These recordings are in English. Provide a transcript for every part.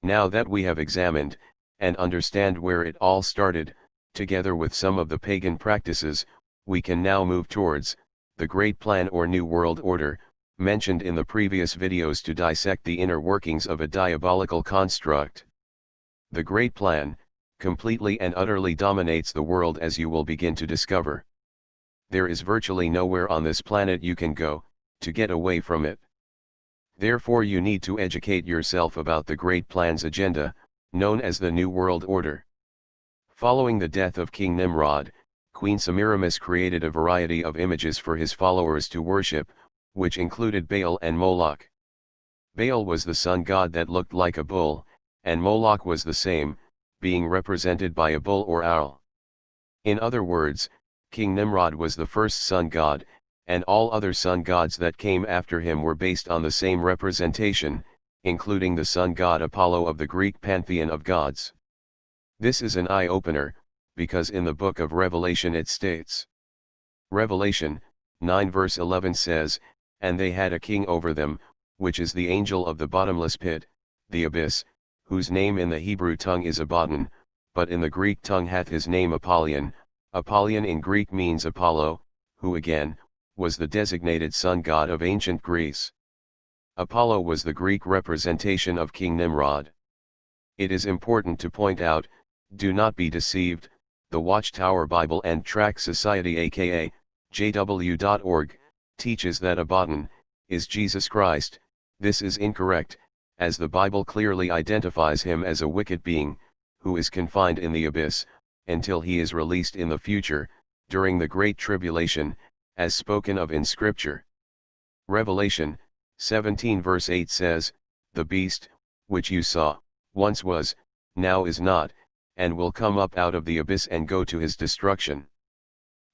Now that we have examined, and understand where it all started, together with some of the pagan practices, we can now move towards the Great Plan or New World Order, mentioned in the previous videos to dissect the inner workings of a diabolical construct. The Great Plan, completely and utterly dominates the world, as you will begin to discover. There is virtually nowhere on this planet you can go, to get away from it. Therefore you need to educate yourself about the Great Plan's agenda, known as the New World Order. Following the death of King Nimrod, Queen Semiramis created a variety of images for his followers to worship, which included Baal and Moloch. Baal was the sun god that looked like a bull, and Moloch was the same, being represented by a bull or owl. In other words, King Nimrod was the first sun god, and all other sun gods that came after him were based on the same representation, including the sun god Apollo of the Greek pantheon of gods. This is an eye-opener, because in the book of Revelation it states. Revelation 9 verse 11 says, "And they had a king over them, which is the angel of the bottomless pit, the abyss, whose name in the Hebrew tongue is Abaddon, but in the Greek tongue hath his name Apollyon." Apollyon in Greek means Apollo, who again, was the designated sun god of ancient Greece. Apollo was the Greek representation of King Nimrod. It is important to point out, do not be deceived, the Watchtower Bible and Tract Society aka jw.org, teaches that Abaddon is Jesus Christ. This is incorrect, as the Bible clearly identifies him as a wicked being, who is confined in the abyss, until he is released in the future, during the Great Tribulation, as spoken of in Scripture. Revelation 17 verse 8 says, "The beast, which you saw, once was, now is not, and will come up out of the abyss and go to his destruction."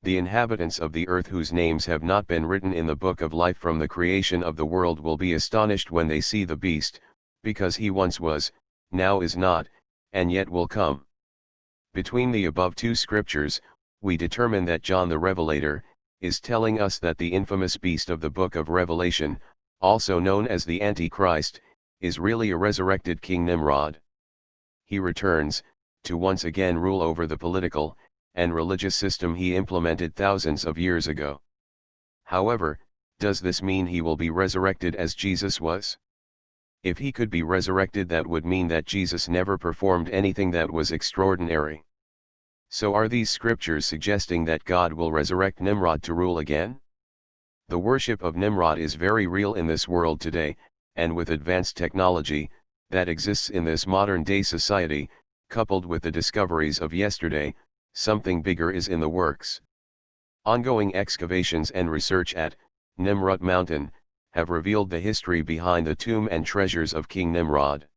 The inhabitants of the earth whose names have not been written in the book of life from the creation of the world will be astonished when they see the beast, because he once was, now is not, and yet will come. Between the above two scriptures, we determine that John the Revelator is telling us that the infamous beast of the book of Revelation, also known as the Antichrist, is really a resurrected King Nimrod. He returns, to once again rule over the political and religious system he implemented thousands of years ago. However, does this mean he will be resurrected as Jesus was? If he could be resurrected, that would mean that Jesus never performed anything that was extraordinary. So are these scriptures suggesting that God will resurrect Nimrod to rule again? The worship of Nimrod is very real in this world today, and with advanced technology that exists in this modern-day society, coupled with the discoveries of yesterday, something bigger is in the works. Ongoing excavations and research at Nimrod Mountain have revealed the history behind the tomb and treasures of King Nimrod.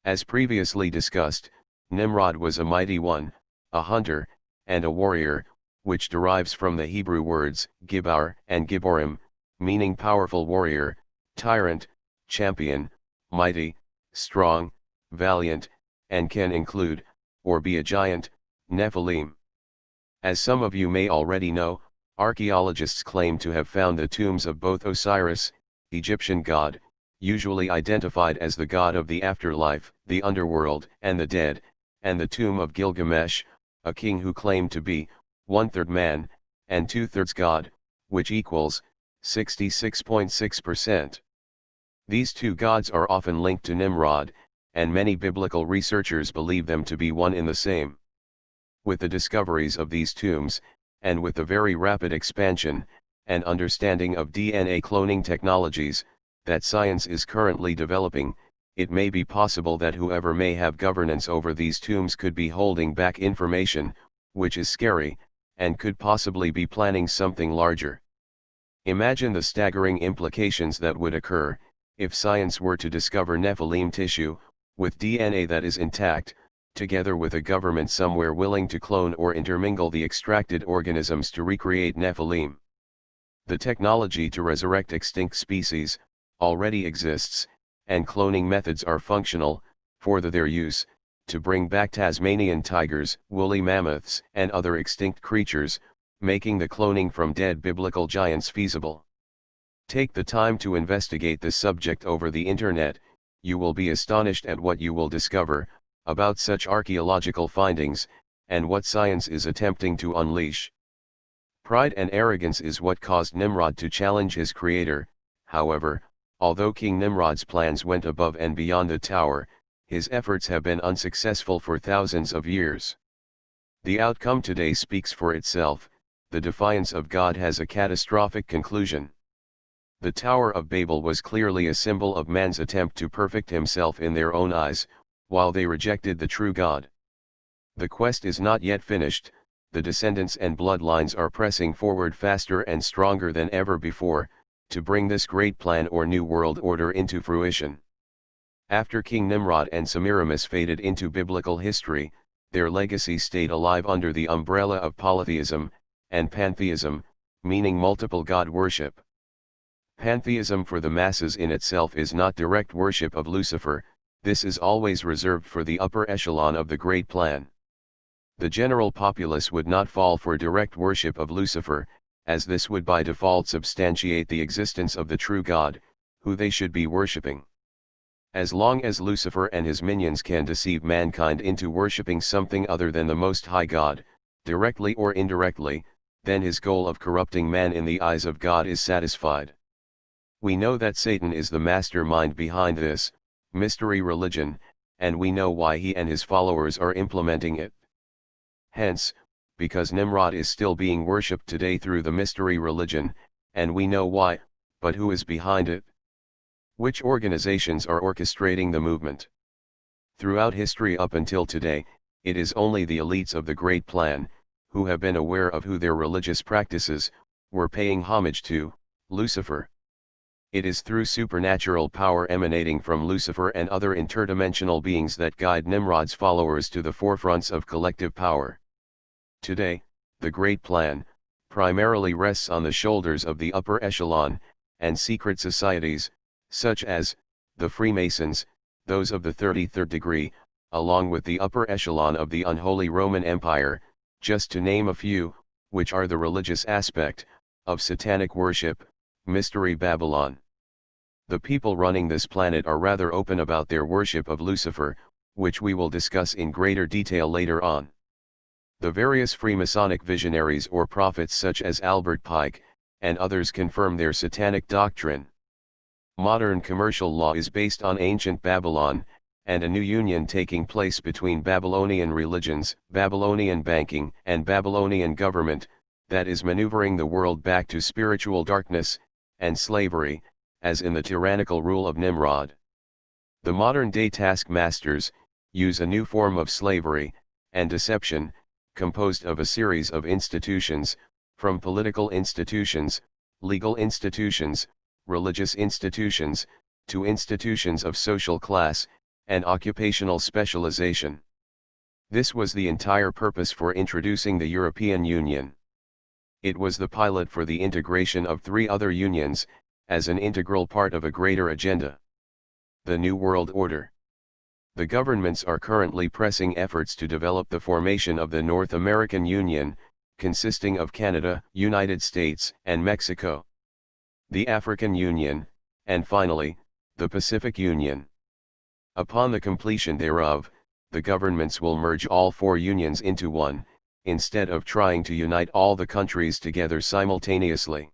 As previously discussed, Nimrod was a mighty one, a hunter, and a warrior, which derives from the Hebrew words Gibar and Giborim, meaning powerful warrior, tyrant, champion, mighty, strong, valiant, and can include, or be a giant, Nephilim. As some of you may already know, archaeologists claim to have found the tombs of both Osiris, Egyptian god, usually identified as the god of the afterlife, the underworld, and the dead, and the tomb of Gilgamesh, a king who claimed to be 1/3 man, and 2/3 god, which equals 66.6%. These two gods are often linked to Nimrod, and many biblical researchers believe them to be one in the same. With the discoveries of these tombs, and with the very rapid expansion and understanding of DNA cloning technologies that science is currently developing, it may be possible that whoever may have governance over these tombs could be holding back information, which is scary, and could possibly be planning something larger. Imagine the staggering implications that would occur if science were to discover Nephilim tissue with DNA that is intact, together with a government somewhere willing to clone or intermingle the extracted organisms to recreate Nephilim. The technology to resurrect extinct species already exists, and cloning methods are functional for their use to bring back Tasmanian tigers, woolly mammoths, and other extinct creatures, making the cloning from dead biblical giants feasible. Take the time to investigate this subject over the internet. you will be astonished at what you will discover about such archaeological findings, and what science is attempting to unleash. Pride and arrogance is what caused Nimrod to challenge his creator. However, although King Nimrod's plans went above and beyond the tower, his efforts have been unsuccessful for thousands of years. The outcome today speaks for itself. The defiance of God has a catastrophic conclusion. The Tower of Babel was clearly a symbol of man's attempt to perfect himself in their own eyes, while they rejected the true God. The quest is not yet finished. The descendants and bloodlines are pressing forward faster and stronger than ever before, to bring this great plan or new world order into fruition. After King Nimrod and Semiramis faded into biblical history, their legacy stayed alive under the umbrella of polytheism and pantheism, meaning multiple god worship. Pantheism for the masses in itself is not direct worship of Lucifer. This is always reserved for the upper echelon of the great plan. The general populace would not fall for direct worship of Lucifer, as this would by default substantiate the existence of the true God, who they should be worshipping. As long as Lucifer and his minions can deceive mankind into worshipping something other than the Most High God, directly or indirectly, then his goal of corrupting man in the eyes of God is satisfied. We know that Satan is the mastermind behind this mystery religion, and we know why he and his followers are implementing it. Hence, because Nimrod is still being worshipped today through the mystery religion, and we know why, but who is behind it? Which organizations are orchestrating the movement? Throughout history up until today, it is only the elites of the Great Plan, who have been aware of who their religious practices were paying homage to, Lucifer. It is through supernatural power emanating from Lucifer and other interdimensional beings that guide Nimrod's followers to the forefronts of collective power. Today, the Great Plan primarily rests on the shoulders of the upper echelon and secret societies, such as the Freemasons, those of the 33rd degree, along with the upper echelon of the unholy Roman Empire, just to name a few, which are the religious aspect of satanic worship, Mystery Babylon. The people running this planet are rather open about their worship of Lucifer, which we will discuss in greater detail later on. The various Freemasonic visionaries or prophets such as Albert Pike, and others confirm their satanic doctrine. Modern commercial law is based on ancient Babylon, and a new union taking place between Babylonian religions, Babylonian banking, and Babylonian government, that is maneuvering the world back to spiritual darkness and slavery, as in the tyrannical rule of Nimrod. The modern-day taskmasters use a new form of slavery and deception, composed of a series of institutions, from political institutions, legal institutions, religious institutions, to institutions of social class and occupational specialization. This was the entire purpose for introducing the European Union. It was the pilot for the integration of 3 other unions, as an integral part of a greater agenda. The New World Order. The governments are currently pressing efforts to develop the formation of the North American Union, consisting of Canada, United States, and Mexico, the African Union, and finally, the Pacific Union. Upon the completion thereof, the governments will merge all 4 unions into one, instead of trying to unite all the countries together simultaneously.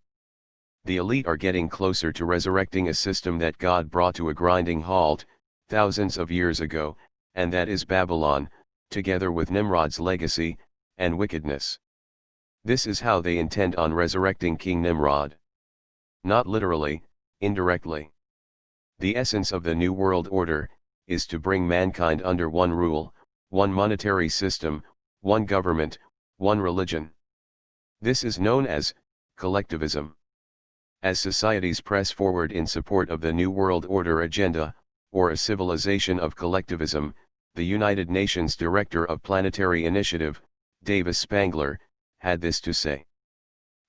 The elite are getting closer to resurrecting a system that God brought to a grinding halt thousands of years ago, and that is Babylon, together with Nimrod's legacy and wickedness. This is how they intend on resurrecting King Nimrod. Not literally, indirectly. The essence of the New World Order is to bring mankind under one rule, one monetary system, one government, one religion. This is known as collectivism. As societies press forward in support of the New World Order agenda, or a civilization of collectivism, the United Nations Director of Planetary Initiative, Davis Spangler, had this to say.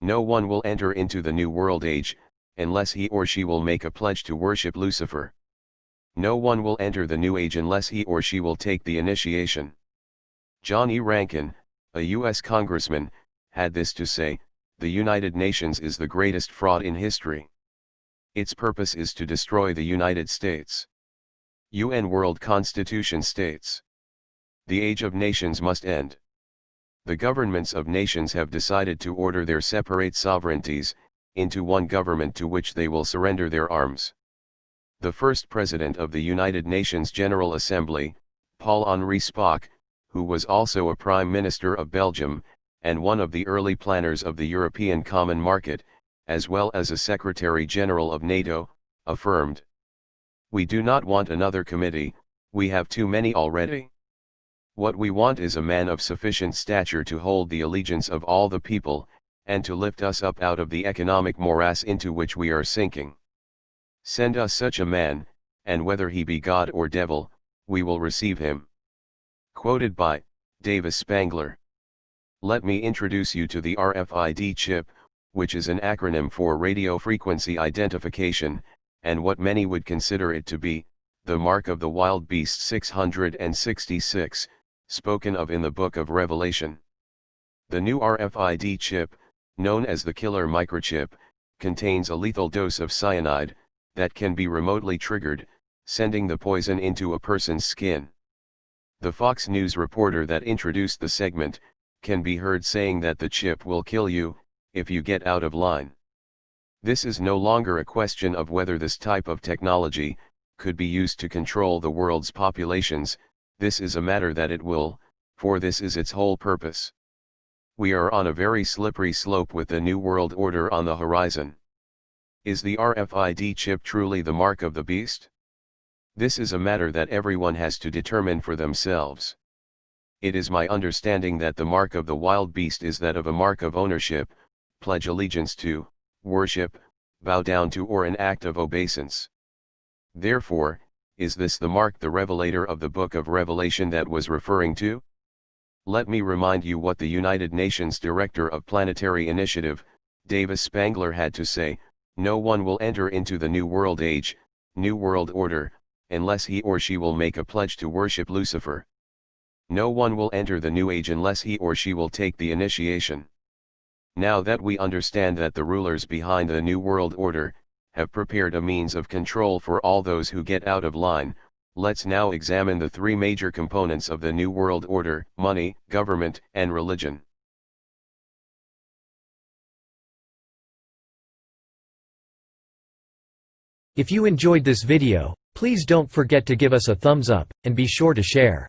No one will enter into the New World Age, unless he or she will make a pledge to worship Lucifer. No one will enter the New Age unless he or she will take the initiation. John E. Rankin, a U.S. congressman, had this to say, the United Nations is the greatest fraud in history. Its purpose is to destroy the United States. UN World Constitution states, the age of nations must end. The governments of nations have decided to order their separate sovereignties into one government to which they will surrender their arms. The first president of the United Nations General Assembly, Paul-Henri Spaak, who was also a prime minister of Belgium, and one of the early planners of the European Common Market, as well as a Secretary General of NATO, affirmed, "We do not want another committee, we have too many already. What we want is a man of sufficient stature to hold the allegiance of all the people, and to lift us up out of the economic morass into which we are sinking. Send us such a man, and whether he be God or devil, we will receive him." Quoted by Davis Spangler. Let me introduce you to the RFID chip, which is an acronym for Radio Frequency Identification, and what many would consider it to be, the mark of the wild beast 666, spoken of in the book of Revelation. The new RFID chip, known as the killer microchip, contains a lethal dose of cyanide, that can be remotely triggered, sending the poison into a person's skin. The Fox News reporter that introduced the segment, can be heard saying that the chip will kill you, if you get out of line. This is no longer a question of whether this type of technology could be used to control the world's populations, this is a matter that it will, for this is its whole purpose. We are on a very slippery slope with the New World Order on the horizon. Is the RFID chip truly the mark of the beast? This is a matter that everyone has to determine for themselves. It is my understanding that the mark of the wild beast is that of a mark of ownership, pledge allegiance to, worship, bow down to, or an act of obeisance. Therefore, is this the mark the revelator of the book of Revelation that was referring to? Let me remind you what the United Nations Director of Planetary Initiative, Davis Spangler, had to say: no one will enter into the New World Age, New World Order, unless he or she will make a pledge to worship Lucifer. No one will enter the New Age unless he or she will take the initiation. Now that we understand that the rulers behind the New World Order have prepared a means of control for all those who get out of line, let's now examine the three major components of the New World Order: money, government, and religion. If you enjoyed this video, please don't forget to give us a thumbs up, and be sure to share.